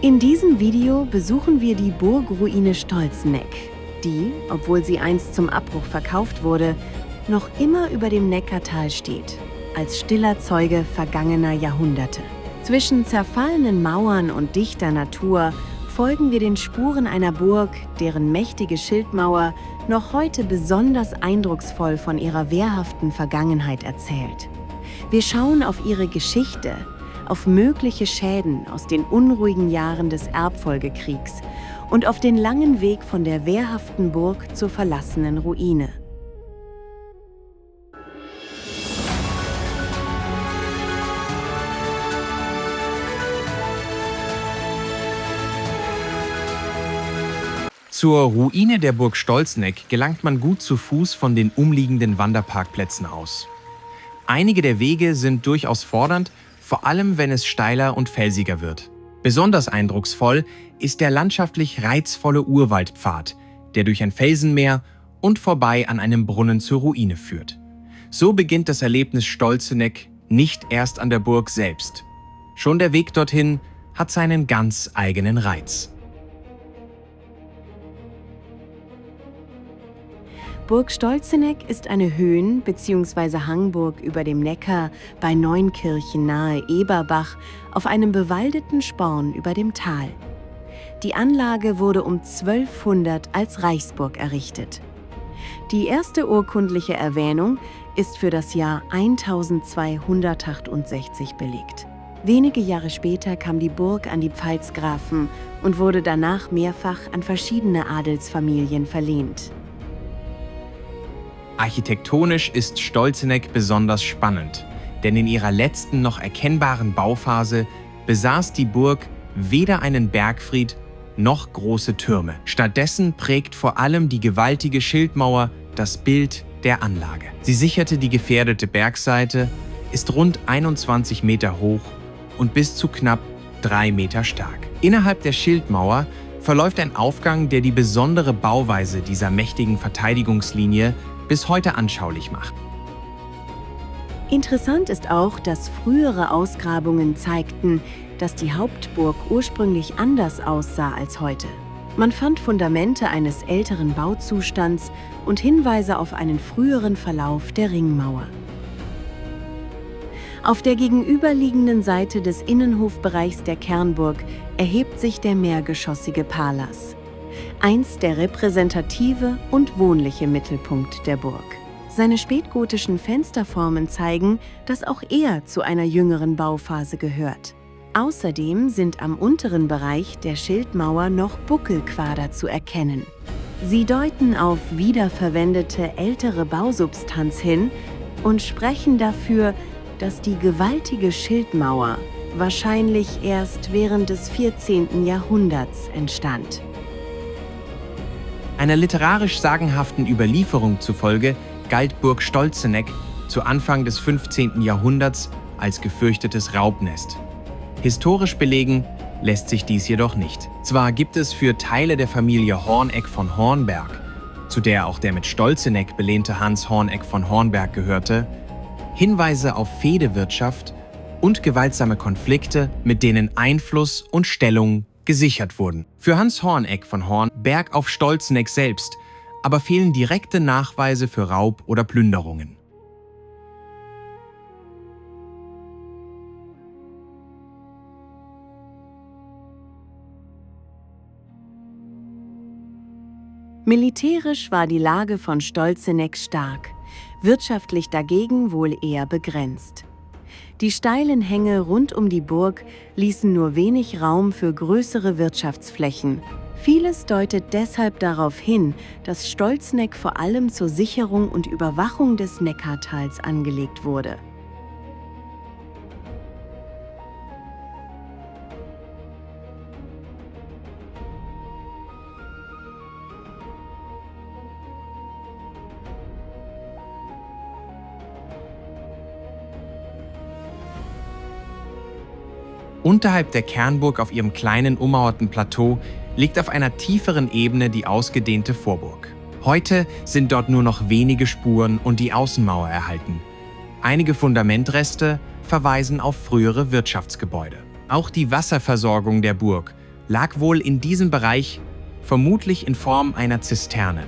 In diesem Video besuchen wir die Burgruine Stolzeneck, die, obwohl sie einst zum Abbruch verkauft wurde, noch immer über dem Neckartal steht, als stiller Zeuge vergangener Jahrhunderte. Zwischen zerfallenen Mauern und dichter Natur folgen wir den Spuren einer Burg, deren mächtige Schildmauer noch heute besonders eindrucksvoll von ihrer wehrhaften Vergangenheit erzählt. Wir schauen auf ihre Geschichte, auf mögliche Schäden aus den unruhigen Jahren des Erbfolgekriegs und auf den langen Weg von der wehrhaften Burg zur verlassenen Ruine. Zur Ruine der Burg Stolzeneck gelangt man gut zu Fuß von den umliegenden Wanderparkplätzen aus. Einige der Wege sind durchaus fordernd, vor allem wenn es steiler und felsiger wird. Besonders eindrucksvoll ist der landschaftlich reizvolle Urwaldpfad, der durch ein Felsenmeer und vorbei an einem Brunnen zur Ruine führt. So beginnt das Erlebnis Stolzeneck nicht erst an der Burg selbst. Schon der Weg dorthin hat seinen ganz eigenen Reiz. Burg Stolzeneck ist eine Höhen- bzw. Hangburg über dem Neckar bei Neunkirchen nahe Eberbach auf einem bewaldeten Sporn über dem Tal. Die Anlage wurde um 1200 als Reichsburg errichtet. Die erste urkundliche Erwähnung ist für das Jahr 1268 belegt. Wenige Jahre später kam die Burg an die Pfalzgrafen und wurde danach mehrfach an verschiedene Adelsfamilien verlehnt. Architektonisch ist Stolzeneck besonders spannend, denn in ihrer letzten noch erkennbaren Bauphase besaß die Burg weder einen Bergfried noch große Türme. Stattdessen prägt vor allem die gewaltige Schildmauer das Bild der Anlage. Sie sicherte die gefährdete Bergseite, ist rund 21 Meter hoch und bis zu knapp 3 Meter stark. Innerhalb der Schildmauer verläuft ein Aufgang, der die besondere Bauweise dieser mächtigen Verteidigungslinie bis heute anschaulich macht. Interessant ist auch, dass frühere Ausgrabungen zeigten, dass die Hauptburg ursprünglich anders aussah als heute. Man fand Fundamente eines älteren Bauzustands und Hinweise auf einen früheren Verlauf der Ringmauer. Auf der gegenüberliegenden Seite des Innenhofbereichs der Kernburg erhebt sich der mehrgeschossige Palas, einst der repräsentative und wohnliche Mittelpunkt der Burg. Seine spätgotischen Fensterformen zeigen, dass auch er zu einer jüngeren Bauphase gehört. Außerdem sind am unteren Bereich der Schildmauer noch Buckelquader zu erkennen. Sie deuten auf wiederverwendete ältere Bausubstanz hin und sprechen dafür, dass die gewaltige Schildmauer wahrscheinlich erst während des 14. Jahrhunderts entstand. Einer literarisch sagenhaften Überlieferung zufolge galt Burg Stolzeneck zu Anfang des 15. Jahrhunderts als gefürchtetes Raubnest. Historisch belegen lässt sich dies jedoch nicht. Zwar gibt es für Teile der Familie Horneck von Hornberg, zu der auch der mit Stolzeneck belehnte Hans Horneck von Hornberg gehörte, Hinweise auf Fehdewirtschaft und gewaltsame Konflikte, mit denen Einfluss und Stellung gesichert wurden. Für Hans Horneck von Hornberg auf Stolzeneck selbst aber fehlen direkte Nachweise für Raub oder Plünderungen. Militärisch war die Lage von Stolzeneck stark, wirtschaftlich dagegen wohl eher begrenzt. Die steilen Hänge rund um die Burg ließen nur wenig Raum für größere Wirtschaftsflächen. Vieles deutet deshalb darauf hin, dass Stolzeneck vor allem zur Sicherung und Überwachung des Neckartals angelegt wurde. Unterhalb der Kernburg auf ihrem kleinen ummauerten Plateau liegt auf einer tieferen Ebene die ausgedehnte Vorburg. Heute sind dort nur noch wenige Spuren und die Außenmauer erhalten. Einige Fundamentreste verweisen auf frühere Wirtschaftsgebäude. Auch die Wasserversorgung der Burg lag wohl in diesem Bereich, vermutlich in Form einer Zisterne.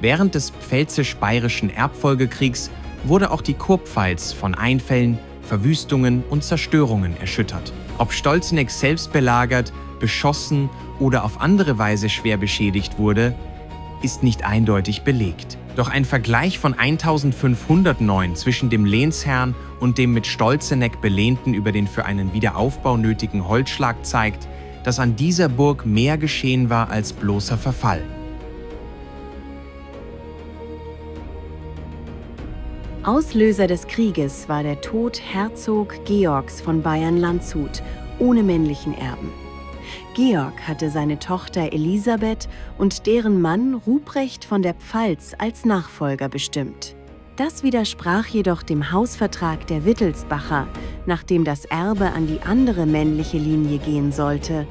Während des Pfälzisch-Bayerischen Erbfolgekriegs wurde auch die Kurpfalz von Einfällen, Verwüstungen und Zerstörungen erschüttert. Ob Stolzeneck selbst belagert, beschossen oder auf andere Weise schwer beschädigt wurde, ist nicht eindeutig belegt. Doch ein Vergleich von 1509 zwischen dem Lehnsherrn und dem mit Stolzeneck belehnten über den für einen Wiederaufbau nötigen Holzschlag zeigt, dass an dieser Burg mehr geschehen war als bloßer Verfall. Auslöser des Krieges war der Tod Herzog Georgs von Bayern-Landshut ohne männlichen Erben. Georg hatte seine Tochter Elisabeth und deren Mann Ruprecht von der Pfalz als Nachfolger bestimmt. Das widersprach jedoch dem Hausvertrag der Wittelsbacher, nachdem das Erbe an die andere männliche Linie gehen sollte,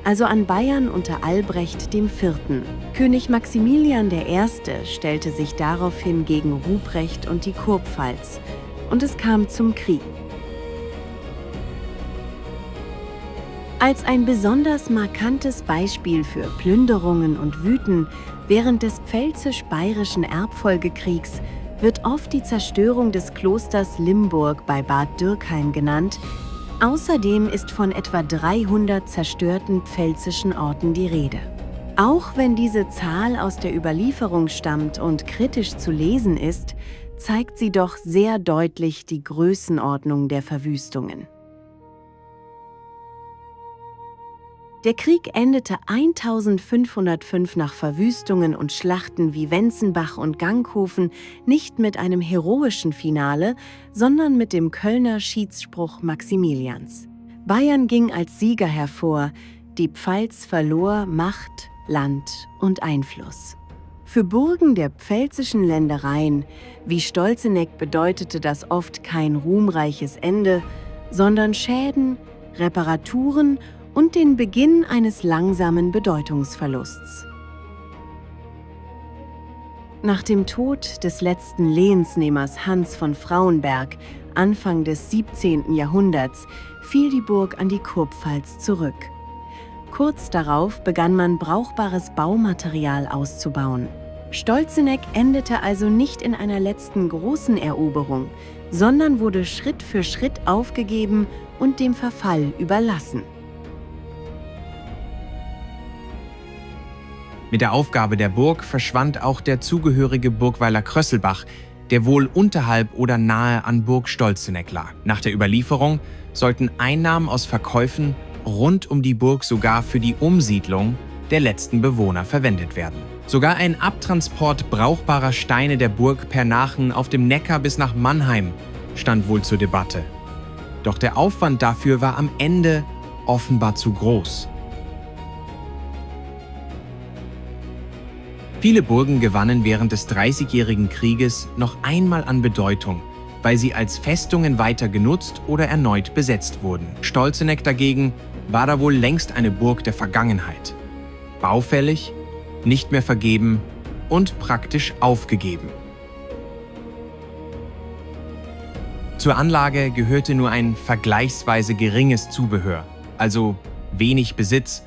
also an Bayern unter Albrecht IV. König Maximilian I. stellte sich daraufhin gegen Ruprecht und die Kurpfalz und es kam zum Krieg. Als ein besonders markantes Beispiel für Plünderungen und Wüten während des Pfälzisch-Bayerischen Erbfolgekriegs wird oft die Zerstörung des Klosters Limburg bei Bad Dürkheim genannt. Außerdem ist von etwa 300 zerstörten pfälzischen Orten die Rede. Auch wenn diese Zahl aus der Überlieferung stammt und kritisch zu lesen ist, zeigt sie doch sehr deutlich die Größenordnung der Verwüstungen. Der Krieg endete 1505 nach Verwüstungen und Schlachten wie Wenzenbach und Ganghofen nicht mit einem heroischen Finale, sondern mit dem Kölner Schiedsspruch Maximilians. Bayern ging als Sieger hervor, die Pfalz verlor Macht, Land und Einfluss. Für Burgen der pfälzischen Ländereien wie Stolzeneck bedeutete das oft kein ruhmreiches Ende, sondern Schäden, Reparaturen und den Beginn eines langsamen Bedeutungsverlusts. Nach dem Tod des letzten Lehensnehmers Hans von Frauenberg Anfang des 17. Jahrhunderts fiel die Burg an die Kurpfalz zurück. Kurz darauf begann man brauchbares Baumaterial auszubauen. Stolzeneck endete also nicht in einer letzten großen Eroberung, sondern wurde Schritt für Schritt aufgegeben und dem Verfall überlassen. Mit der Aufgabe der Burg verschwand auch der zugehörige Burgweiler Krösselbach, der wohl unterhalb oder nahe an Burg Stolzeneck lag. Nach der Überlieferung sollten Einnahmen aus Verkäufen rund um die Burg sogar für die Umsiedlung der letzten Bewohner verwendet werden. Sogar ein Abtransport brauchbarer Steine der Burg per Nachen auf dem Neckar bis nach Mannheim stand wohl zur Debatte. Doch der Aufwand dafür war am Ende offenbar zu groß. Viele Burgen gewannen während des Dreißigjährigen Krieges noch einmal an Bedeutung, weil sie als Festungen weiter genutzt oder erneut besetzt wurden. Stolzeneck dagegen war da wohl längst eine Burg der Vergangenheit. Baufällig, nicht mehr vergeben und praktisch aufgegeben. Zur Anlage gehörte nur ein vergleichsweise geringes Zubehör, also wenig Besitz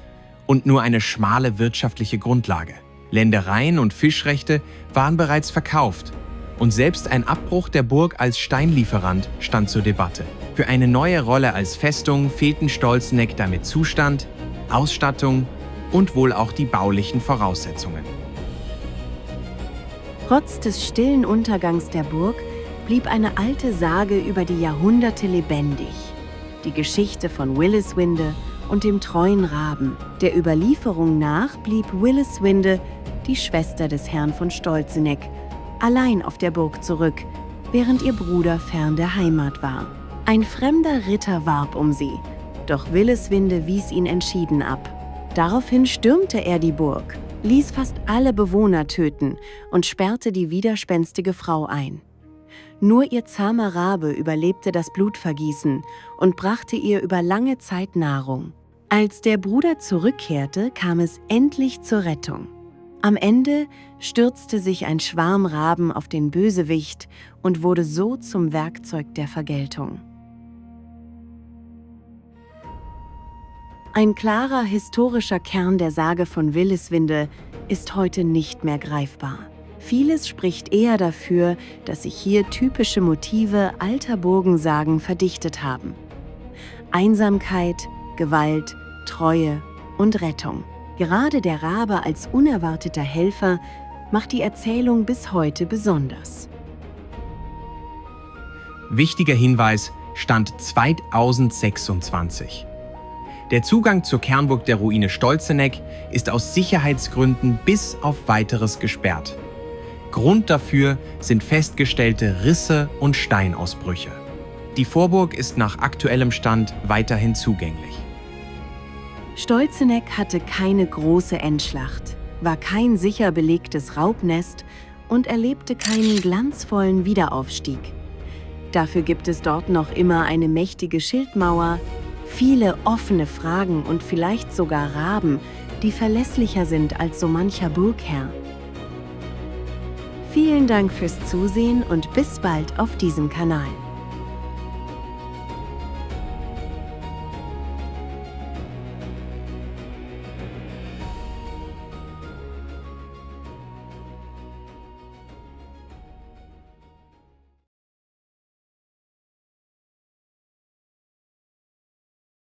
und nur eine schmale wirtschaftliche Grundlage. Ländereien und Fischrechte waren bereits verkauft und selbst ein Abbruch der Burg als Steinlieferant stand zur Debatte. Für eine neue Rolle als Festung fehlten Stolzeneck damit Zustand, Ausstattung und wohl auch die baulichen Voraussetzungen. Trotz des stillen Untergangs der Burg blieb eine alte Sage über die Jahrhunderte lebendig. Die Geschichte von Williswinde und dem treuen Raben. Der Überlieferung nach blieb Williswinde, die Schwester des Herrn von Stolzeneck, allein auf der Burg zurück, während ihr Bruder fern der Heimat war. Ein fremder Ritter warb um sie, doch Williswinde wies ihn entschieden ab. Daraufhin stürmte er die Burg, ließ fast alle Bewohner töten und sperrte die widerspenstige Frau ein. Nur ihr zahmer Rabe überlebte das Blutvergießen und brachte ihr über lange Zeit Nahrung. Als der Bruder zurückkehrte, kam es endlich zur Rettung. Am Ende stürzte sich ein Schwarm Raben auf den Bösewicht und wurde so zum Werkzeug der Vergeltung. Ein klarer historischer Kern der Sage von Williswinde ist heute nicht mehr greifbar. Vieles spricht eher dafür, dass sich hier typische Motive alter Burgensagen verdichtet haben. Einsamkeit, Gewalt, Treue und Rettung. Gerade der Rabe als unerwarteter Helfer macht die Erzählung bis heute besonders. Wichtiger Hinweis: Stand 2026. Der Zugang zur Kernburg der Ruine Stolzeneck ist aus Sicherheitsgründen bis auf Weiteres gesperrt. Grund dafür sind festgestellte Risse und Steinausbrüche. Die Vorburg ist nach aktuellem Stand weiterhin zugänglich. Stolzeneck hatte keine große Endschlacht, war kein sicher belegtes Raubnest und erlebte keinen glanzvollen Wiederaufstieg. Dafür gibt es dort noch immer eine mächtige Schildmauer, viele offene Fragen und vielleicht sogar Raben, die verlässlicher sind als so mancher Burgherr. Vielen Dank fürs Zusehen und bis bald auf diesem Kanal.